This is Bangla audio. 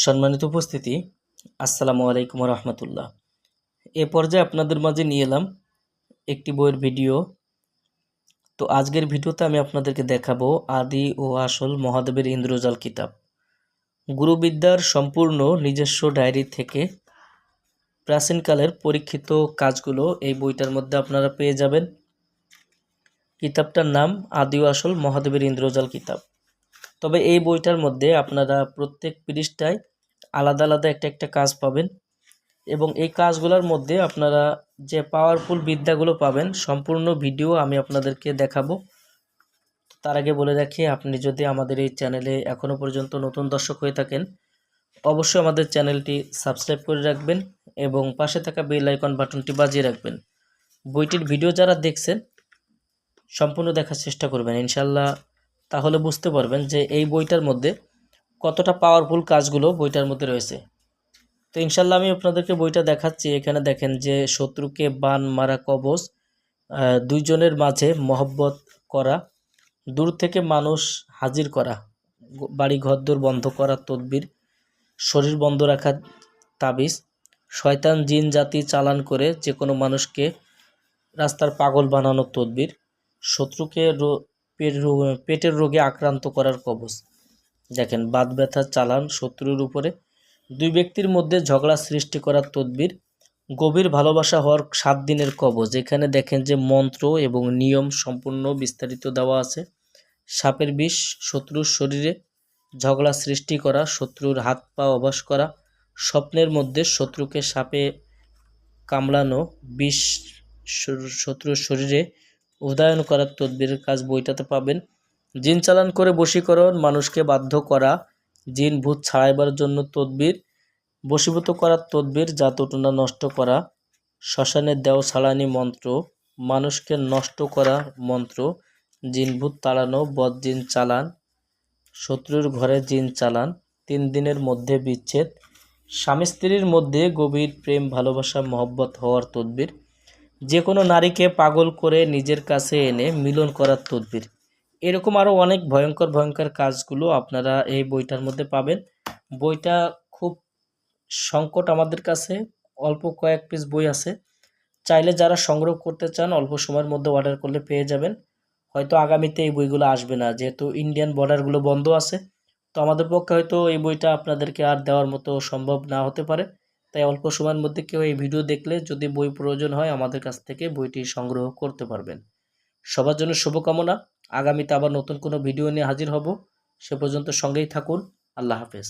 সম্মানিত উপস্থিতি, আসসালামু আলাইকুম রহমতুল্লাহ। এ পর্যায়ে আপনাদের মাঝে নিয়ে এলাম একটি বইয়ের ভিডিও। তো আজকের ভিডিওতে আমি আপনাদেরকে দেখাবো আদি ও আসল মহাদেবের ইন্দ্রজাল কিতাব। গুরুবিদ্যার সম্পূর্ণ নিজস্ব ডায়েরি থেকে প্রাচীনকালের পরীক্ষিত কাজগুলো এই বইটার মধ্যে আপনারা পেয়ে যাবেন। কিতাবটার নাম আদি ও আসল মহাদেবের ইন্দ্রজাল কিতাব। তবে এই বইটার মধ্যে আপনারা প্রত্যেক পৃষ্ঠায় আলাদা আলাদা একটা কাজ পাবেন এবং এই কাজগুলোর মধ্যে আপনারা যে পাওয়ারফুল বিদ্যাগুলো পাবেন সম্পূর্ণ ভিডিও আমি আপনাদেরকে দেখাবো। তার আগে বলে রাখি, আপনি যদি আমাদের এই চ্যানেলে এখনও পর্যন্ত নতুন দর্শক হয়ে থাকেন অবশ্যই আমাদের চ্যানেলটি সাবস্ক্রাইব করে রাখবেন এবং পাশে থাকা বেল আইকন বাটনটি বাজিয়ে রাখবেন। বইটির ভিডিও যারা দেখছেন সম্পূর্ণ দেখার চেষ্টা করবেন ইনশাল্লাহ, তাহলে বুঝতে পারবেন যে এই বইটার মধ্যে কতটা পাওয়ারফুল কাজগুলো বইটার মধ্যে রয়েছে। তো ইনশাল্লাহ আমি আপনাদেরকে বইটা দেখাচ্ছি। এখানে দেখেন যে শত্রুকে বান মারা কবচ, দুইজনের মাঝে মহব্বত করা, দূর থেকে মানুষ হাজির করা, বাড়ি ঘরদোর বন্ধ করা তদবির, শরীর বন্ধ রাখা তাবিজ, শয়তান জিন জাতি চালান করে যে কোনো মানুষকে রাস্তার পাগল বানানোর তদবির, শত্রুকে পেটের রোগে আক্রান্ত করার কবচ। দেখেন বাত ব্যথার চালান শত্রুর উপরে, দুই ব্যক্তির মধ্যে ঝগড়া সৃষ্টি করার তদবির, গভীর ভালোবাসা হওয়ার 7 দিনের কবচ। এখানে দেখেন যে মন্ত্র এবং নিয়ম সম্পূর্ণ বিস্তারিত দেওয়া আছে। সাপের বিষ শত্রুর শরীরে ঝগড়া সৃষ্টি করা, শত্রুর হাত পা অবশ করা, স্বপ্নের মধ্যে শত্রুকে সাপে কামড়ানো, বিষ শত্রুর শরীরে উদয়ন করার তদবিরের কাজ বইটাতে পাবেন। জিন চালান করে বশীকরণ, মানুষকে বাধ্য করা, জিন ভূত ছাড়াইবার জন্য তদবির, বশীভূত করার তদবির, জাতটুনা নষ্ট করা, শ্মশানের দেও ছাড়ানি মন্ত্র, মানুষকে নষ্ট করা মন্ত্র, জিন ভূত তাড়ানো, বদ জিন চালান, শত্রুর ঘরে জিন চালান, 3 দিনের মধ্যে বিচ্ছেদ, স্বামী স্ত্রীর মধ্যে গভীর প্রেম ভালোবাসা মহব্বত হওয়ার তদবির, যে কোনো নারীকে পাগল করে নিজের কাছে এনে মিলন করার তদবির। এরকম আরও অনেক ভয়ঙ্কর ভয়ঙ্কর কাজগুলো আপনারা এই বইটার মধ্যে পাবেন। বইটা খুব সংকট আমাদের কাছে, অল্প কয়েক পিস বই আছে। চাইলে যারা সংগ্রহ করতে চান অল্প সময়ের মধ্যে অর্ডার করলে পেয়ে যাবেন। হয়তো আগামীতে এই বইগুলো আসবে না, যেহেতু ইন্ডিয়ান বর্ডারগুলো বন্ধ আছে। তো আমাদের পক্ষে হয়তো এই বইটা আপনাদেরকে আর দেওয়ার মতো সম্ভব না হতে পারে। তাই অল্প সময়ের মধ্যে কেউ এই ভিডিও দেখলে যদি বই প্রয়োজন হয় আমাদের কাছ থেকে বইটি সংগ্রহ করতে পারবেন। সবার জন্য শুভকামনা। আগামীতে আবার নতুন কোনো ভিডিও নিয়ে হাজির হব। সে পর্যন্ত সঙ্গেই থাকুন। আল্লাহ হাফেজ।